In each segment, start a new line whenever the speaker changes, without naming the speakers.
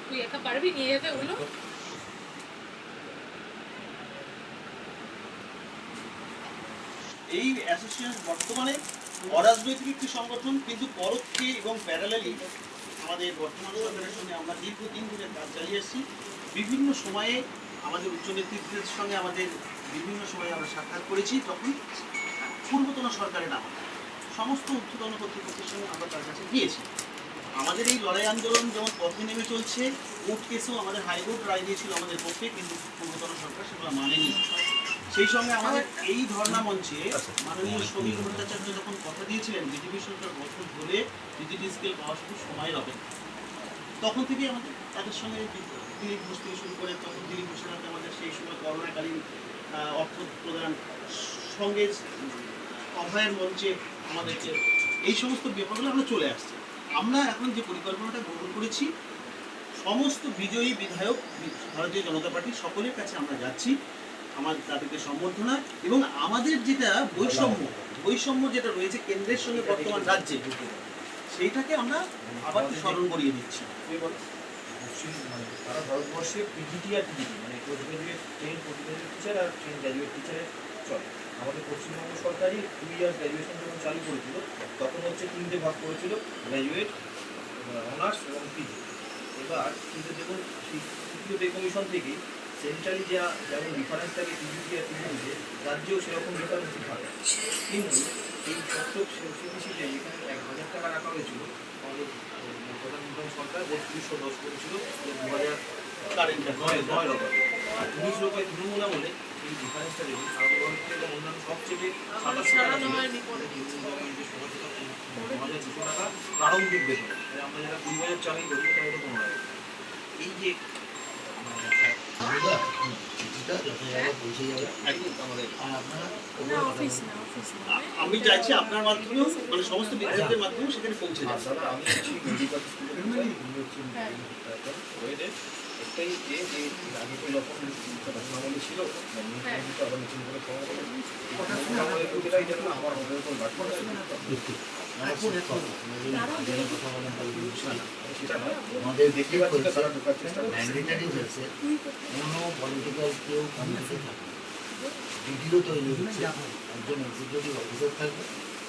তুই একা পারবি নিয়ে যেতে ওগুলো?
এই অ্যাসোসিয়েশন বর্তমানে অরাজনৈতিক একটি সংগঠন, কিন্তু পরোক্ষে এবং প্যারালালি আমাদের বর্তমান সরকারের সঙ্গে আমরা দীর্ঘদিন ধরে কাজ চালিয়ে এসেছি। বিভিন্ন সময়ে আমাদের উচ্চ নেতৃত্বের সঙ্গে আমাদের বিভিন্ন সময়ে আমরা সাক্ষাৎ করেছি। তখন পূর্বতন সরকারের নাম সমস্ত ঊর্ধ্বতন কর্তৃপক্ষের সঙ্গে আমরা তার কাছে গিয়েছি। আমাদের এই লড়াই আন্দোলন যেমন পথে নেমে চলছে, কোর্ট কেসেও আমাদের হাইকোর্ট রায় দিয়েছিল আমাদের পক্ষে, কিন্তু পূর্বতন সরকার সেগুলো মানেনি। সেই সঙ্গে আমাদের এই ধর্ণা মঞ্চে মাননীয় সমীর ভট্টাচার্য যখন কথা দিয়েছিলেন বিজেপি সরকার গঠন হলে ডিজিটাল স্কেল পাওয়া শুধু সময়ের অপেক্ষা, তখন থেকেই আমাদের তাদের সঙ্গে দিলীপ ঘোষ থেকে শুরু করে, তখন দিলীপ ঘোষের হাতে আমাদের সেই সময় করোনাকালীন অর্থ প্রদান, সঙ্গে অভয়ের মঞ্চে আমাদেরকে এই সমস্ত ব্যাপারগুলো আমরা চলে আসছি। আমরা এখন যে পরিকল্পনাটা গ্রহণ করেছি, সমস্ত বিজয়ী বিধায়ক ভারতীয় জনতা পার্টির সকলের কাছে আমরা যাচ্ছি, আমার তাদেরকে সম্বর্ধনা এবং আমাদের যেটা বৈষম্য যেটা রয়েছে কেন্দ্রের সঙ্গে বর্তমান রাজ্যে, সেইটাকে আমরা আবার স্মরণ করিয়ে দিচ্ছি।
সারা ভারতবর্ষে পিজিটি আর টিজিটি মানে post graduate train post graduate teacher আর ট্রেন গ্রাজুয়েট টিচারের চলে। আমাদের পশ্চিমবঙ্গ সরকারই 2 ইয়ার্স গ্র্যাজুয়েশন যখন চালু করেছিল তখন হচ্ছে 3টে ভাগ করেছিল, গ্র্যাজুয়েট, অনার্স এবং পিজি। এবার কিন্তু দেখুন তৃতীয় পে কমিশন থেকে সেন্ট্রালি যেমন ডিফারেন্স থাকে পিজিটি আর টিজিটিতে, রাজ্যেও সেরকম ডিফারেন্স থাকে। কিন্তু এই প্রত্যেক সিটিসিতে যেখানে 1000 টাকা রাখা হয়েছিল, আমাদের প্রধানমন্ত্রী সরকার 3210 করেছিল 2009 রকমে, আর 19 রকমের তৃণমূল আমলে এই ডিফারেন্সটা দেখুন ভারতবর্ষের এবং অন্যান্য সবচেয়ে 27 টাকা প্রারম্ভিক বেতন। আমরা যারা 20,000 চাকরি করি সেটা হয়তো 15,000। এই যে
আমি চাইছি আপনার মাধ্যমেও মানে সমস্ত বিধায়কদের মাধ্যমেও সেখানে পৌঁছে যাবে।
আমি মেডিকেল স্কুলের একটাই যে আগে তো যখন আমলে ছিল আবার নতুন করে আমার আমাদের উপর
আমাদের দেখতে পাচ্ছি তারা ঢোকার চেষ্টা ম্যান্ডেটারি হয়েছে, কোনো পলিটিক্যাল কেউ কমিউনিটি থাকবে, ডিডিও তৈরি হচ্ছে, একজন এক্সিকিউটিভ অফিসার থাকবে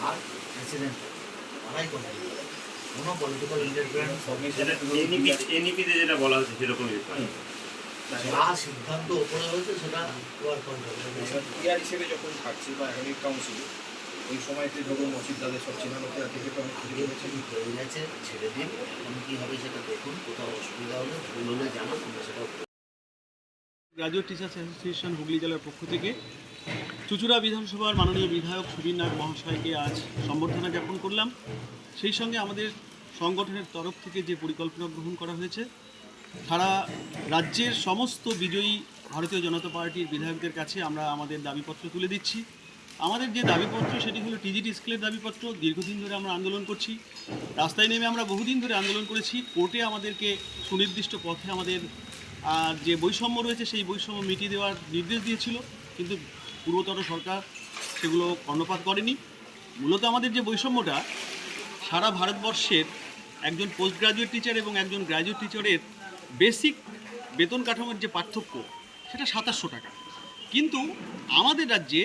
আর প্রেসিডেন্ট তারাই করে কোনো পলিটিক্যাল ইন্টারফারেন্স
এনইপিতে যেটা বলা হচ্ছে সেরকমই
যা সিদ্ধান্ত ওপরে হয়েছে সেটা ওয়ার্ক কন্ট্রোল
ইয়ার হিসেবে যখন থাকছে বা একাডেমিক কাউন্সিল ওই সময়তে ধরুন মসজিদাদের সব চেনা লোকেরা থেকে তো অনেক
আগে হয়ে গেছে, ছেড়ে দিন, এখন কী হবে সেটা দেখুন, কোথাও অসুবিধা হলে ভুল হলে জানান, আমরা সেটাও
গ্রাজুয়েট টিচার্স অ্যাসোসিয়েশন হুগলি জেলার পক্ষ থেকে চুঁচুড়া বিধানসভার মাননীয় বিধায়ক সুবীর নাগ মহাশয়কে আজ সম্বর্ধনা জ্ঞাপন করলাম। সেই সঙ্গে আমাদের সংগঠনের তরফ থেকে যে পরিকল্পনা গ্রহণ করা হয়েছে, সারা রাজ্যের সমস্ত বিজয়ী ভারতীয় জনতা পার্টির বিধায়কদের কাছে আমরা আমাদের দাবিপত্র তুলে দিচ্ছি। আমাদের যে দাবিপত্র সেটি হলো টিজিটি স্কেলের দাবিপত্র। দীর্ঘদিন ধরে আমরা আন্দোলন করছি, রাস্তায় নেমে আমরা বহুদিন ধরে আন্দোলন করেছি। কোর্টে আমাদেরকে সুনির্দিষ্ট পথে আমাদের যে বৈষম্য রয়েছে সেই বৈষম্য মিটিয়ে দেওয়ার নির্দেশ দিয়েছিল, কিন্তু পূর্বতন সরকার সেগুলো কর্ণপাত করেনি। মূলত আমাদের যে বৈষম্যটা, সারা ভারতবর্ষের একজন পোস্ট গ্রাজুয়েট টিচার এবং একজন গ্র্যাজুয়েট টিচারের বেসিক বেতন কাঠামোর যে পার্থক্য সেটা 2700 টাকা, কিন্তু আমাদের রাজ্যে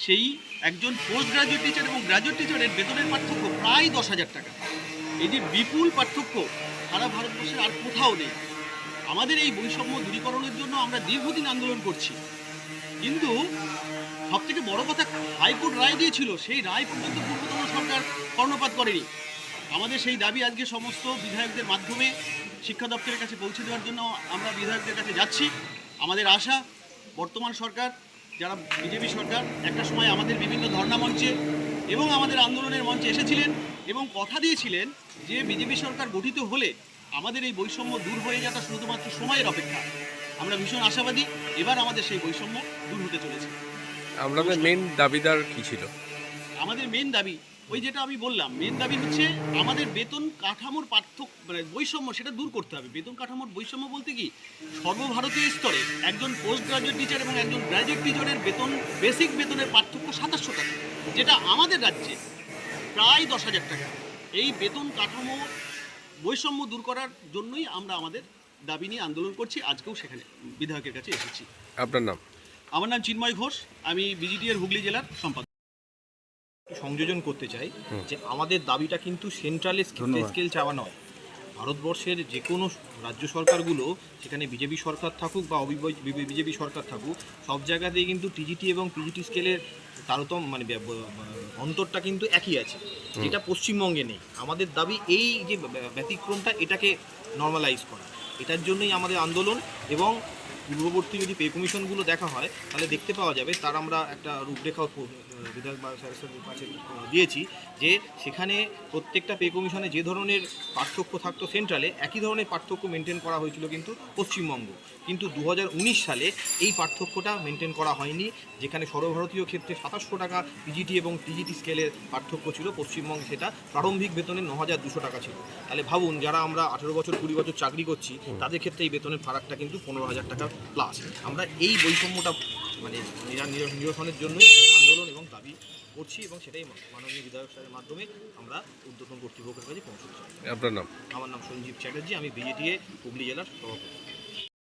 সেই একজন পোস্ট গ্রাজুয়েট টিচার এবং গ্র্যাজুয়েট টিচারের বেতনের পার্থক্য প্রায় 10,000 টাকা। এই যে বিপুল পার্থক্য সারা ভারতবর্ষের আর কোথাও নেই। আমাদের এই বৈষম্য দূরীকরণের জন্য আমরা দীর্ঘদিন আন্দোলন করছি, কিন্তু সবথেকে বড় কথা হাইকোর্ট রায় দিয়েছিল, সেই রায় পর্যন্ত পূর্বতন সরকার কর্ণপাত করেনি। আমাদের সেই দাবি আজকে সমস্ত বিধায়কদের মাধ্যমে শিক্ষা দপ্তরের কাছে পৌঁছে দেওয়ার জন্য আমরা বিধায়কদের কাছে যাচ্ছি। আমাদের আশা বর্তমান সরকার, যারা বিজেপি সরকার, একটা সময় আমাদের বিভিন্ন ধর্ণা মঞ্চে এবং আমাদের আন্দোলনের মঞ্চে এসেছিলেন এবং কথা দিয়েছিলেন যে বিজেপি সরকার গঠিত হলে আমাদের এই বৈষম্য দূর হয়ে যাওয়াটা শুধুমাত্র সময়ের অপেক্ষা। আমরা ভীষণ আশাবাদী এবার আমাদের সেই বৈষম্য দূর হতে চলেছে।
আমাদের মেন দাবিদার কি ছিল?
আমাদের মেন দাবি ওই যেটা আমি বললাম, মেন দাবি হচ্ছে আমাদের বেতন কাঠামোর পার্থক্য মানে বৈষম্য সেটা দূর করতে হবে। বেতন কাঠামোর বৈষম্য বলতে কি, সর্বভারতীয় স্তরে একজন পোস্ট গ্রাজুয়েট টিচার এবং একজন গ্র্যাজুয়েট টিচারের বেতন বেসিক বেতনের পার্থক্য 2700 টাকা, যেটা আমাদের রাজ্যে প্রায় 10,000 টাকা। এই বেতন কাঠামো বৈষম্য দূর করার জন্যই আমরা আমাদের দাবি নিয়ে আন্দোলন করছি। আজকেও সেখানে বিধায়কের কাছে এসেছি।
আপনার নাম?
আমার নাম চিন্ময় ঘোষ, আমি বিজিটিএর হুগলি জেলার সম্পাদক।
সংযোজন করতে চাই যে আমাদের দাবিটা কিন্তু সেন্ট্রালের স্কেল চাওয়া নয়। ভারতবর্ষের যে কোনো রাজ্য সরকারগুলো, সেখানে বিজেপি সরকার থাকুক বা বিজেপি সরকার থাকুক, সব জায়গাতেই কিন্তু টিজিটি এবং পিজিটি স্কেলের তারতম্য মানে অন্তরটা কিন্তু একই আছে, যেটা পশ্চিমবঙ্গে নেই। আমাদের দাবি এই যে ব্যতিক্রমটা, এটাকে নর্মালাইজ করা। এটার জন্যই আমাদের আন্দোলন। এবং পূর্ববর্তী যদি পে কমিশনগুলো দেখা হয় তাহলে দেখতে পাওয়া যাবে, তার আমরা একটা রূপরেখা বিধায়ক বা স্যারের কাছে দিয়েছি, যে সেখানে প্রত্যেকটা পে কমিশনে যে ধরনের পার্থক্য থাকতো সেন্ট্রালে, একই ধরনের পার্থক্য মেনটেন করা হয়েছিল কিন্তু পশ্চিমবঙ্গ। কিন্তু 2019 সালে এই পার্থক্যটা মেনটেন করা হয়নি, যেখানে সর্বভারতীয় ক্ষেত্রে 2700 টাকা পিজিটি এবং টিজিটি স্কেলের পার্থক্য ছিল, পশ্চিমবঙ্গে সেটা প্রারম্ভিক বেতনে 9,200 টাকা ছিল। তাহলে ভাবুন, যারা আমরা 18 বছর 20 বছর চাকরি করছি, তাদের ক্ষেত্রে এই বেতনের ফারাকটা কিন্তু 15,000 টাকা প্লাস। আমরা এই বৈষম্যটা মানে নিরসনের জন্যই আন্দোলন এবং দাবি করছি, এবং সেটাই মাননীয় বিধায়ক সাহেবের মাধ্যমে আমরা ঊর্ধ্বতন কর্তৃপক্ষের কাছে পৌঁছতে চাই।
আপনার নাম?
আমার নাম সঞ্জীব চ্যাটার্জি, আমি বিজেটিএ হুগলি জেলার সভাপতি।